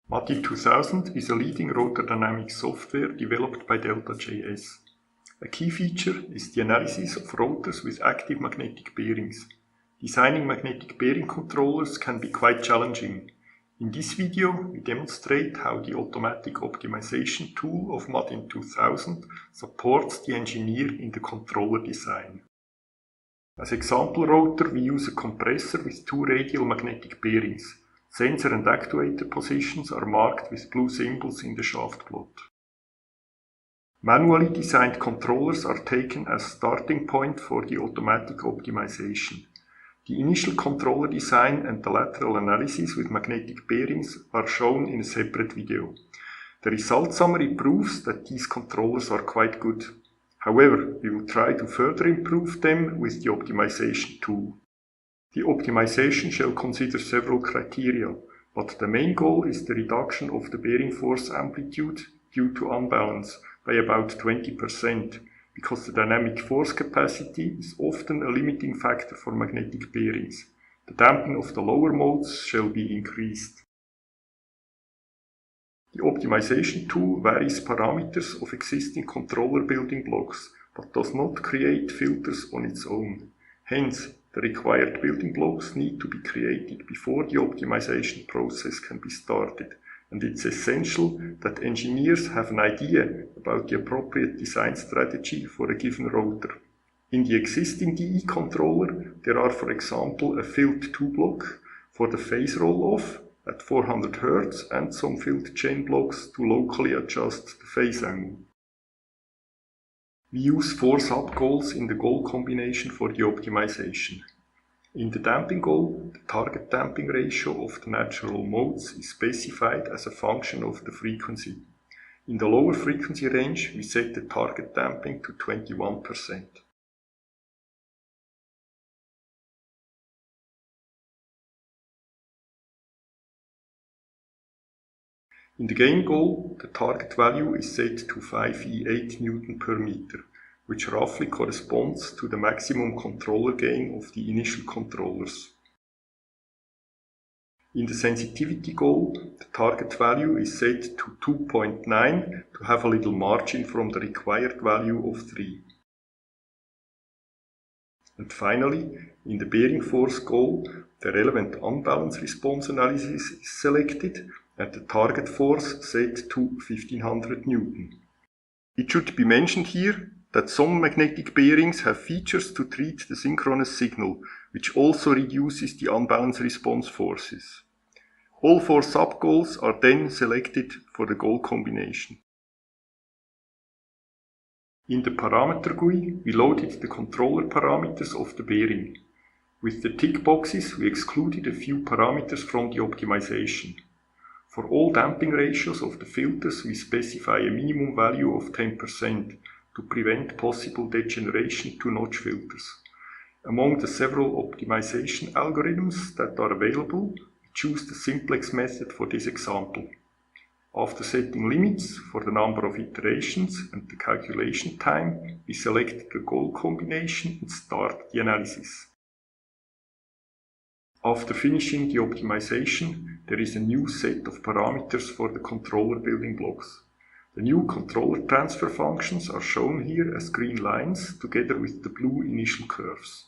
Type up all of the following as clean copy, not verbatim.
Mati 2000 is a leading rotor dynamics software developed by Delta.js. A key feature is the analysis of rotors with active magnetic bearings. Designing magnetic bearing controllers can be quite challenging. In this video, we demonstrate how the automatic optimization tool of Mati 2000 supports the engineer in the controller design. As example rotor, we use a compressor with two radial magnetic bearings. Sensor and actuator positions are marked with blue symbols in the shaft plot. Manually designed controllers are taken as starting point for the automatic optimization. The initial controller design and the lateral analysis with magnetic bearings are shown in a separate video. The result summary proves that these controllers are quite good. However, we will try to further improve them with the optimization tool. The optimization shall consider several criteria, but the main goal is the reduction of the bearing force amplitude due to unbalance by about 20%, because the dynamic force capacity is often a limiting factor for magnetic bearings. The damping of the lower modes shall be increased. The optimization tool varies parameters of existing controller building blocks, but does not create filters on its own. Hence, the required building blocks need to be created before the optimization process can be started, and it's essential that engineers have an idea about the appropriate design strategy for a given rotor. In the existing DE controller, there are, for example, a filled 2 block for the phase roll-off at 400 Hz and some filled chain blocks to locally adjust the phase angle. We use 4 sub-goals in the goal combination for the optimization. In the damping goal, the target damping ratio of the natural modes is specified as a function of the frequency. In the lower frequency range, we set the target damping to 21%. In the gain goal, the target value is set to 5e8 Newton per meter, which roughly corresponds to the maximum controller gain of the initial controllers. In the sensitivity goal, the target value is set to 2.9 to have a little margin from the required value of 3. And finally, in the bearing force goal, the relevant unbalance response analysis is selected and the target force set to 1500 Newton. It should be mentioned here that some magnetic bearings have features to treat the synchronous signal, which also reduces the unbalance response forces. All 4 sub-goals are then selected for the goal combination. In the parameter GUI, we loaded the controller parameters of the bearing. With the tick boxes, we excluded a few parameters from the optimization. For all damping ratios of the filters, we specify a minimum value of 10% to prevent possible degeneration to notch filters. Among the several optimization algorithms that are available, we choose the simplex method for this example. After setting limits for the number of iterations and the calculation time, we select the goal combination and start the analysis. After finishing the optimization, there is a new set of parameters for the controller building blocks. The new controller transfer functions are shown here as green lines together with the blue initial curves.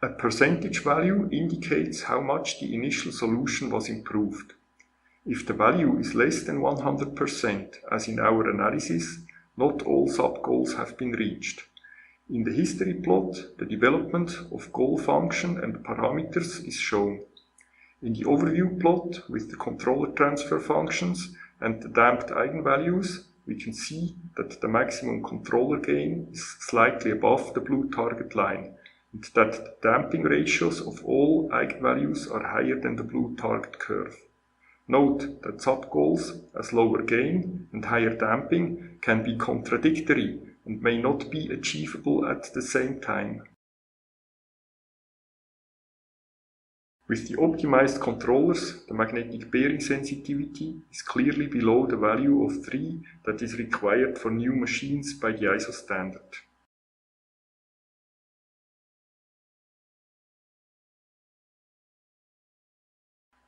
A percentage value indicates how much the initial solution was improved. If the value is less than 100%, as in our analysis, not all sub-goals have been reached. In the history plot, the development of goal function and parameters is shown. In the overview plot with the controller transfer functions and the damped eigenvalues, we can see that the maximum controller gain is slightly above the blue target line, and that the damping ratios of all eigenvalues are higher than the blue target curve. Note that sub-goals as lower gain and higher damping can be contradictory and may not be achievable at the same time. With the optimized controllers, the magnetic bearing sensitivity is clearly below the value of 3 that is required for new machines by the ISO standard.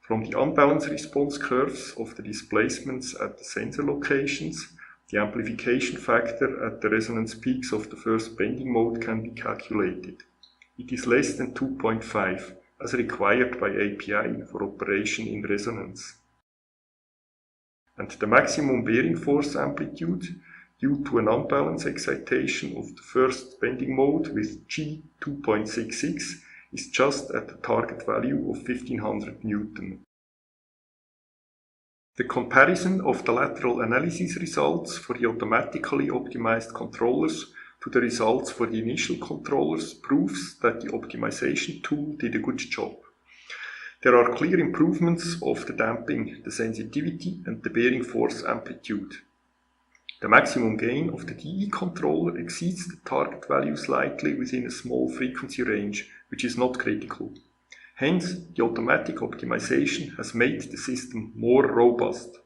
From the unbalanced response curves of the displacements at the sensor locations, the amplification factor at the resonance peaks of the first bending mode can be calculated. It is less than 2.5, as required by API for operation in resonance. And the maximum bearing force amplitude, due to an unbalanced excitation of the first bending mode with G 2.66, is just at the target value of 1500 Newton. The comparison of the lateral analysis results for the automatically optimized controllers to the results for the initial controllers proves that the optimization tool did a good job. There are clear improvements of the damping, the sensitivity and the bearing force amplitude. The maximum gain of the DE controller exceeds the target value slightly within a small frequency range, which is not critical. Hence, the automatic optimization has made the system more robust.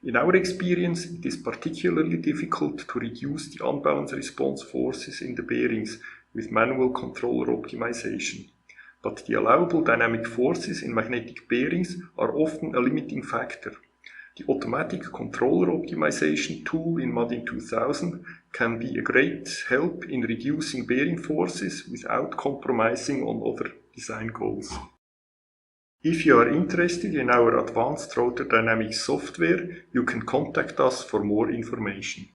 In our experience, it is particularly difficult to reduce the unbalanced response forces in the bearings with manual controller optimization. But the allowable dynamic forces in magnetic bearings are often a limiting factor. The automatic controller optimization tool in MADIN 2000 can be a great help in reducing bearing forces without compromising on other design goals. If you are interested in our advanced rotor dynamics software, you can contact us for more information.